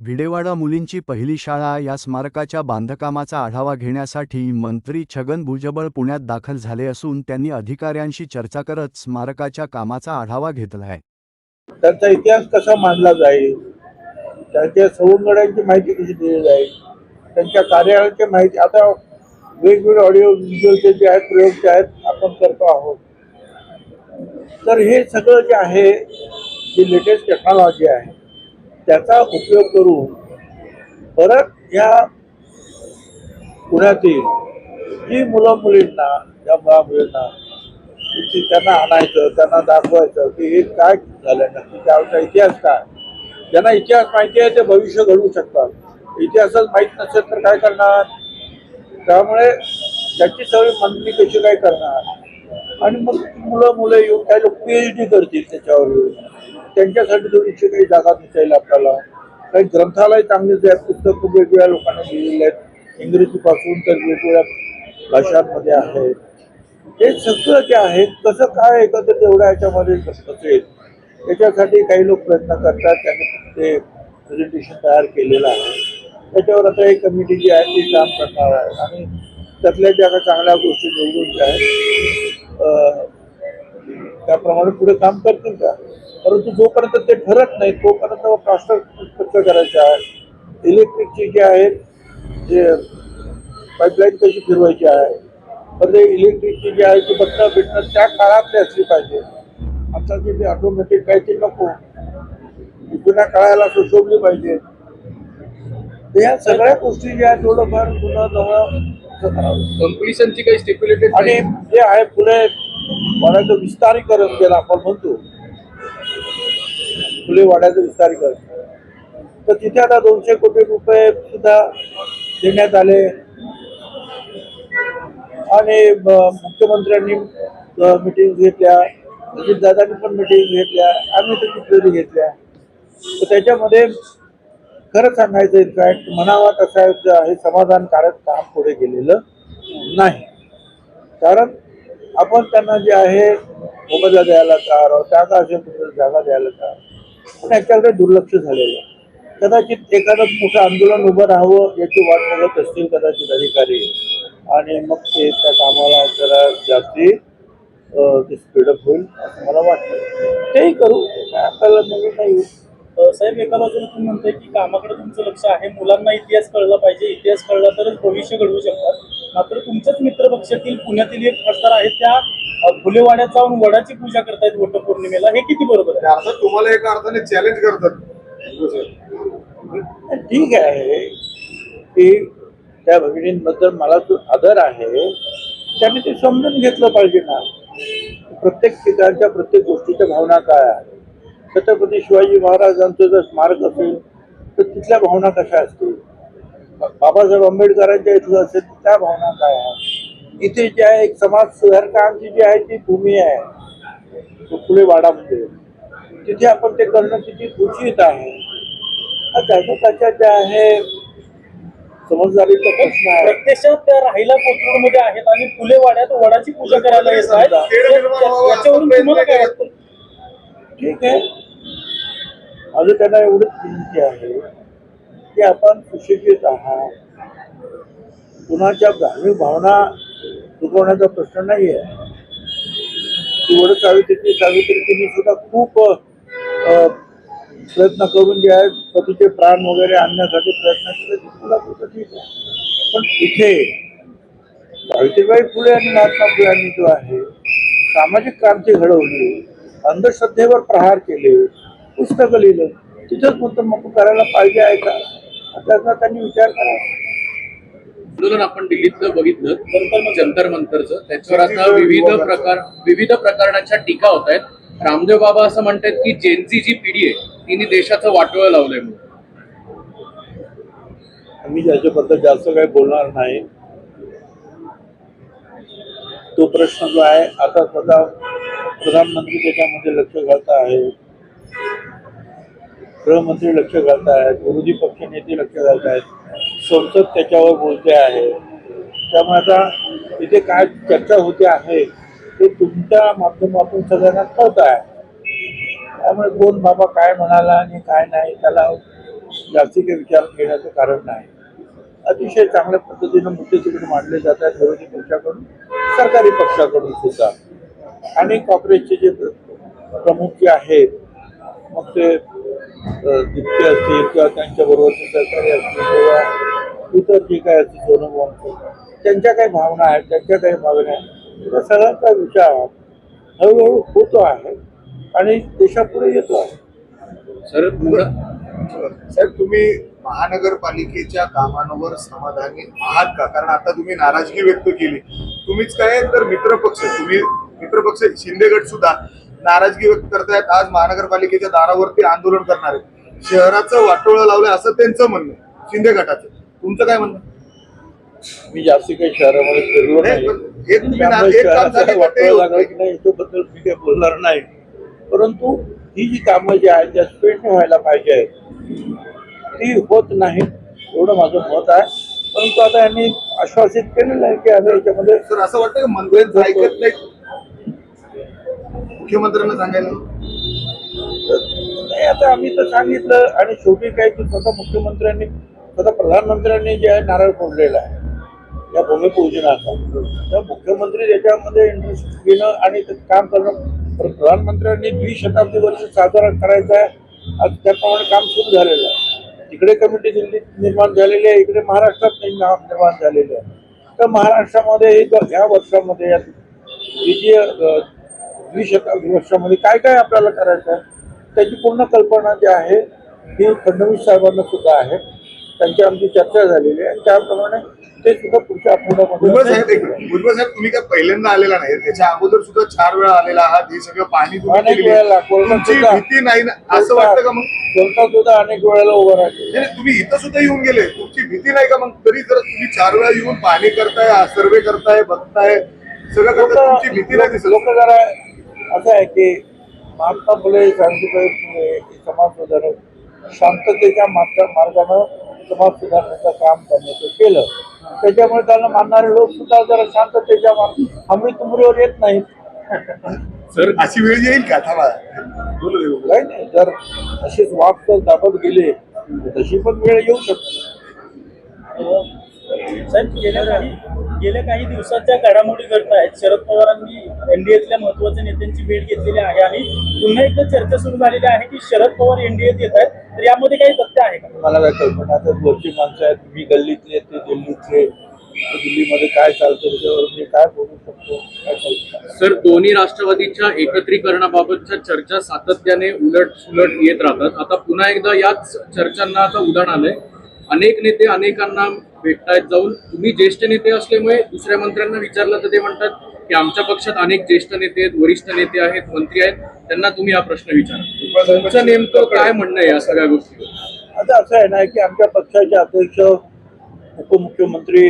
भिडेवाडा मुलींची पहिली शाळा या स्मारकाच्या बांधकामाचा आढावा घेण्यासाठी मंत्री छगन भुजबळ पुण्यात दाखल झाले असून त्यांनी अधिकाऱ्यांशी चर्चा करत स्मारकाच्या कामाचा आढावा घेतलाय। त्यांचा इतिहास कसा मांडला जाईल, त्यांच्या सवंगड्यांची माहिती कशी दिली जाईल, त्यांच्या कार्यालयाची माहिती, आता वेगवेगळे ऑडिओ व्हिज्युअलचे जे आहेत प्रयोग जे आहेत आपण करतो आहोत, तर हे सगळं जे आहे जी लेटेस्ट टेक्नॉलॉजी आहे त्याचा उपयोग करून परत या पुण्यातील जी मुलं मुलींना या मुला मुलींना त्यांना आणायचं, त्यांना दाखवायचं की हे काय झालं, नक्की त्याचा इतिहास काय। ज्यांना इतिहास माहिती आहे ते भविष्य घडवू शकतात, इतिहासच माहीत नसेल तर काय करणार। त्यामुळे त्याची सगळी मांडणी कशी काय करणार आणि मग मुलं येऊन काही लोक PhD करतील त्याच्यावर येऊन, त्यांच्यासाठी थोडीशी काही जागा दिसेल आपल्याला। काही ग्रंथालय चांगले जे आहेत, पुस्तकं वेगवेगळ्या लोकांना लिहिलेले आहेत, इंग्रजीपासून तर वेगवेगळ्या भाषांमध्ये आहेत। हे सगळं जे आहे कसं काय एकत्र एवढ्या याच्यामध्ये असेल त्याच्यासाठी काही लोक प्रयत्न करतात, त्यांनी ते प्रेझेंटेशन तयार केलेलं आहे। त्याच्यावर आता एक कमिटी जी आहे ती काम करणार आहे आणि त्यातल्या ज्या काही चांगल्या गोष्टी निवडून ज्या आहेत त्याप्रमाणे पुढे काम करतील का। परंतु जोपर्यंत ते ठरत नाही तोपर्यंत प्लास्टर कच्चं करायचं आहे, इलेक्ट्रिकची जे आहे जे पाईपलाईन कशी फिरवायची आहे, पण ते इलेक्ट्रिकची जी आहे ती बटणं बिटणं त्या काळातली असली पाहिजे। आता जे ऑटोमॅटिक काय ते नको, जुन्या काळाला सुशोभली पाहिजे। या सगळ्या गोष्टी ज्या आहेत थोडंफार जुनं नवं कंप्लिशनची काही स्टिप्युलेटेड आणि जे आहे पुढे वाड्याचं विस्तारीकरण ज्याला आपण म्हणतो, फुले वाड्याचं विस्तारीकरण, तर तिथे आता 200 कोटी रुपये सुद्धा देण्यात आले आणि मुख्यमंत्र्यांनी मिटिंग घेतल्या, अजितदादांनी पण मिटिंग घेतल्या, आम्ही तर घेतल्या। तर त्याच्यामध्ये खरं सांगायचं इनफॅक्ट म्हणावा तसं आहे समाधानकारक काम पुढे गेलेलं नाही। कारण आपण त्यांना जे आहे मोबदला द्यायला तयार आहोत, जागा असेल जागा द्यायला तयार, पण याच्याकडे दुर्लक्ष झालेलं। कदाचित एखादं मोठं आंदोलन उभं राहावं याची वाट बघत असतील कदाचित अधिकारी, आणि मग ते त्या कामाला जरा जास्ती ते स्पीडअप होईल असं मला वाटतं। तेही करू, काय आपल्याला नवीन नाही। साहेब, एका बाजूला तुम्ही म्हणताय की कामाकडे तुमचं लक्ष आहे, मुलांना इतिहास कळला पाहिजे, इतिहास कळला तरच भविष्य घडवू शकतात। मात्र तुमच्याच मित्रपक्षातील पुण्यातील एक खासदार आहेत त्या फुलेवाड्यात जाऊन वडाची पूजा करतायत वटपौर्णिमेला, हे किती बरोबर आहे? अर्थात तुम्हाला एका अर्थाने चॅलेंज करतात। ठीक आहे की त्या भगिनींबद्दल मला जो आदर आहे त्यांनी ते समजून घेतलं पाहिजे ना। प्रत्येक ठिकाणच्या प्रत्येक गोष्टीच्या भावना काय आहे, छत्रपती शिवाजी महाराजांचं जर स्मारक असेल तर तिथल्या भावना कशा असतील, बाबासाहेब आंबेडकरांच्या इथलं असेल तर त्या भावना काय आहेत। इथे जे आहे एक समाज सुधारकांची जी आहे ती भूमी आहे फुले वाडामध्ये, तिथे आपण ते करणं किती उचित आहे त्याच्या ज्या आहे समजदारीचा प्रश्न आहे। प्रत्यक्षात त्या राहिला कोथरूडमध्ये आहेत आणि फुलेवाड्यात वडाची पूजा करायला येत आहेत, याच्यावरून तुम्हाला काय वाटतं? ठीक आहे, माझं त्यांना एवढंच विनंती आहे की आपण सुशिक्षित आहात, कुणाच्या धार्मिक भावना दुखवण्याचा प्रश्न नाही आहे। वड सावित्रीने सुद्धा खूप प्रयत्न करून जे आहेत पतीचे प्राण वगैरे आणण्यासाठी प्रयत्न केले, तुला ठीक आहे। पण इथे सावित्रीबाई फुले आणि महात्मा फुल्यांनी जो आहे सामाजिक क्रांती घडवली, अंधश्रद्धेवर प्रहार केले, पुस्तकं लिहिलं, तिथंच मग करायला पाहिजे आहे का, त्याचा त्यांनी विचार करा। आंदोलन आपण दिल्लीतलं बघितलं जंतर मंतरचं, त्याच्यावर आता विविध प्रकारच्या टीका होत आहेत। रामदेव बाबा असं म्हणतात की जेनची जी पिढी आहे तिने देशाचं वाटोळं लावलंय म्हणून। मी त्याच्याबद्दल जास्त काही बोलणार नाही। तो प्रश्न जो आहे आता स्वतः प्रधानमंत्री त्याच्यामध्ये लक्ष घालत आहेत, गृहमंत्री लक्ष घालत आहेत, विरोधी पक्ष नेते लक्ष घालत आहेत, संसद त्याच्यावर बोलते आहे। त्यामुळे आता इथे काय चर्चा होते आहे ते तुमच्या माध्यमातून सगळ्यांना कळत आहे। त्यामुळे कोण बाबा काय म्हणाला आणि काय नाही त्याला जास्ती काही विचार घेण्याचं कारण नाही. अतिशय चांगल्या पद्धतीनं मुद्दे तिकडे मांडले जातात विरोधी पक्षाकडून, सरकारी पक्षाकडून सुद्धा. आणि काँग्रेसचे जे प्रमुख जे आहेत, मग ते दिप्ते असतील किंवा त्यांच्याबरोबरचे सहकारी असतील किंवा इतर जे काय असतील सोनम वांगचूक, त्यांच्या काही भावना आहेत, त्यांच्या काही भावना आहेत, त्या सगळ्यांचा विचार हळूहळू होतो आहे आणि देशापुढे येतो आहे. सर साहेब, तुम्ही महानगरपालिकेच्या कामांवर समाधानी आहात का? कारण आता तुम्ही नाराजगी व्यक्त केली, तुम्हीच काय तर मित्रपक्ष शिंदे गट सुद्धा नाराजगी व्यक्त करतायत. आज महानगरपालिकेच्या दारावरती आंदोलन करणार आहेत, शहराचं वाटोळं लावलंय असं त्यांचं म्हणणं, शिंदे गटाचं. तुमचं काय म्हणणं? मी जास्ती काही शहरामध्ये फिरलो नाही, हे तुम्ही त्यामुळे एक काम शहराचा सांगितलं वापर ते लागला की नाही याच्याबद्दल मी काही बोलणार नाही. परंतु ही जी कामं जी आहेत त्या स्पीडने व्हायला पाहिजे ती होत नाही, एवढं माझं मत आहे. परंतु आता यांनी आश्वासित केलेलं आहे की आम्ही याच्यामध्ये तर असं वाटतं की मंत्र्यांचं ऐकत नाही, मुख्यमंत्र्यांना सांगायला. नाही, आता आम्ही तर सांगितलं आणि शेवटी काय की स्वतः मुख्यमंत्र्यांनी, स्वतः प्रधानमंत्र्यांनी जे आहे नारळ फोडलेला आहे या भूमिपूजनाचा. तर मुख्यमंत्री त्याच्यामध्ये इंटरेस्ट घेणं आणि ते काम करणं, प्रधानमंत्र्यांनी 20 शताब्दी वर्ष साजरा करायचा आहे, आज त्याप्रमाणे काम सुरू झालेलं आहे. इकडे कमिटी दिल्लीत निर्माण झालेली आहे, इकडे महाराष्ट्रात निर्माण झालेली आहे. तर महाराष्ट्रामध्ये ह्या वर्षामध्ये, या द्वितीय 20 शताब्दी वर्षामध्ये काय काय आपल्याला करायचं आहे त्याची पूर्ण कल्पना जी आहे ही फडणवीस साहेबांना सुद्धा आहे. त्यांची आमची चर्चा झालेली आहे, त्याप्रमाणे ते सुद्धा पुढच्या भुजबळ साहेब, आठवड्यामध्ये भुजबळ साहेब, तुम्ही काय पहिल्यांदा आलेला नाही, त्याच्या अगोदर सुद्धा 4 वेळा आलेला आहात. हे सगळं पाहणी तुम्ही अनेक केलेली वेळेला आहे. तुमची सुद्धा- भीती नाही ना असं वाटतं का मग? कोणता सुद्धा अनेक वेळेला उभं राहते. नाही, तुम्ही इथं सुद्धा येऊन गेले, तुमची भीती नाही का मग? तरी जर तुम्ही 4 वेळा येऊन पाहणी करताय, सर्वे करताय, बघताय, सगळं करताय, तुमची भीती नाही दिसत? लोक जरा असं आहे की महात्मा फुले, शांतीबाई फुले हे समाज सुधारक, शांततेच्या मार्गानं समाज सुधारण्याचं काम त्यांनी ते केलं. त्याच्यामुळे त्यांना मानणारे लोक सुद्धा जरा शांततेच्या हमरी तुमरीवर येत नाहीत. सर, अशी वेळ येईल का? थांबा, बोलू. काही नाही, जर अशीच वाप जर दाबत गेले तर तशी पण वेळ येऊ शकते. साहेब, गेल्या काही दिवसात ज्या घडामोडी घडत आहेत, शरद पवारांनी एनडीएतल्या महत्वाच्या नेत्यांची भेट घेतलेली आहे आणि पुन्हा एकदा चर्चा सुरू झालेली आहे की शरद पवार एनडीएत येत आहेत. तर यामध्ये काही तथ्य आहे का? मला काय कल्पना, आता वरची माणसं आहेत, मी गल्लीतले, ते दिल्लीतले, दिल्लीमध्ये काय चालतं त्याच्यावर मी काय बोलू शकतो, काय कल्पना. सर, दोन्ही राष्ट्रवादीच्या एकत्रीकरणाबाबतच्या चर्चा सातत्याने उलट सुलट येत राहतात. आता पुन्हा एकदा याच चर्चांना आता उधाण आलंय. अनेक नेते अनेकांना भेटतायत जाऊन. तुम्ही ज्येष्ठ नेते असल्यामुळे दुसऱ्या मंत्र्यांना विचारलं तर ते म्हणतात की आमच्या पक्षात अनेक ज्येष्ठ नेते आहेत, वरिष्ठ नेते आहेत, मंत्री आहेत, त्यांना तुम्ही हा प्रश्न विचारा. तुमचं नेमकं काय म्हणणं आहे या सगळ्या गोष्टी? आता असं आहे ना की आमच्या पक्षाचे अध्यक्ष उपमुख्यमंत्री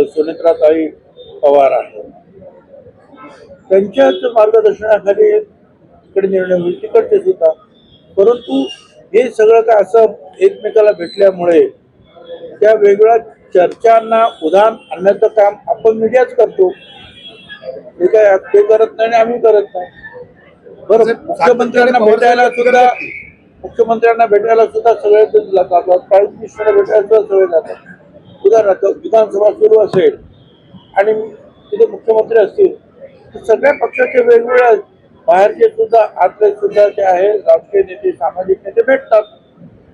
सुनेत्राताई पवार आहेत, त्यांच्याच मार्गदर्शनाखाली तिकडे निर्णय होईल, तिकडचे सुद्धा. परंतु हे सगळं काय असं एकमेकाला भेटल्यामुळे त्या वेगवेगळ्या चर्चांना उधाण आणण्याचं काम आपण मीडियाच करतो. ते काय ते करत नाही आणि आम्ही करत नाही. बरं, मुख्यमंत्र्यांना भेटायला सुद्धा सगळे जातात, प्राईम मिनिस्टरला भेटायला सुद्धा सगळे जातात. उदाहरणार्थ विधानसभा सुरू असेल आणि तिथे मुख्यमंत्री असतील तर सगळ्या पक्षाचे वेगवेगळ्या बाहेरचे सुद्धा, आतले सुद्धा ते आहे, राजकीय नेते, सामाजिक नेते भेटतात.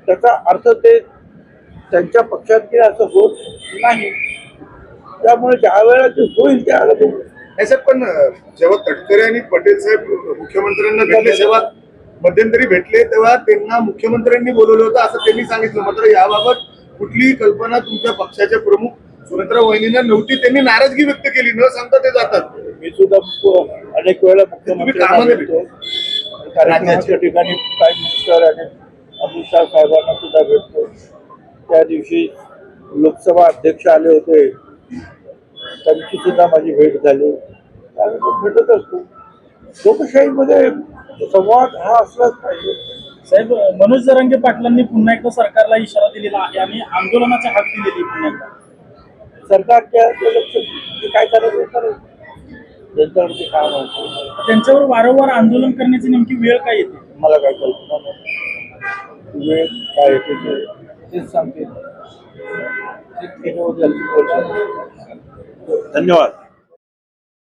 त्याचा अर्थ ते त्यांच्या पक्षात की असं होत नाही. त्यामुळे ज्या वेळेला ते होईल त्यावेळेला नाही सर, पण जेव्हा तटकरे आणि पटेल साहेब मुख्यमंत्र्यांना भेटले, जेव्हा मध्यंतरी भेटले तेव्हा त्यांना मुख्यमंत्र्यांनी बोलवलं होतं असं त्यांनी सांगितलं. मात्र याबाबत कुठलीही कल्पना तुमच्या पक्षाच्या प्रमुख सुनेत्रा वहिनींना नव्हती. त्यांनी नाराजगी व्यक्त केली, न सांगता ते जातात. मी सुद्धा अनेक वेळा मुख्यमंत्र्यांना भेटतो, कार्यक्रमाच्या ठिकाणी प्राईम मिनिस्टर आणि अमित शाह साहेबांना सुद्धा भेटतो. त्या दिवशी लोकसभा अध्यक्ष आले होते, त्यांची सुद्धा माझी भेट झाली. आणि भेटत असतो. लोकशाहीमध्ये संवाद हा असलाच पाहिजे. साहेब, मनोज जरांगे पाटलांनी पुन्हा एकदा सरकारला इशारा दिलेला आहे आणि आंदोलनाची हाक दिलेली पुन्हा एकदा. सरकारच्या लक्ष काय करायचं, जनतावरती काम होतं. त्यांच्यावर वारंवार आंदोलन करण्याची नेमकी वेळ काय येते? मला काय कल्पना नाही. वेळ काय येते तेच सांगतील. ठीक आहे, धन्यवाद.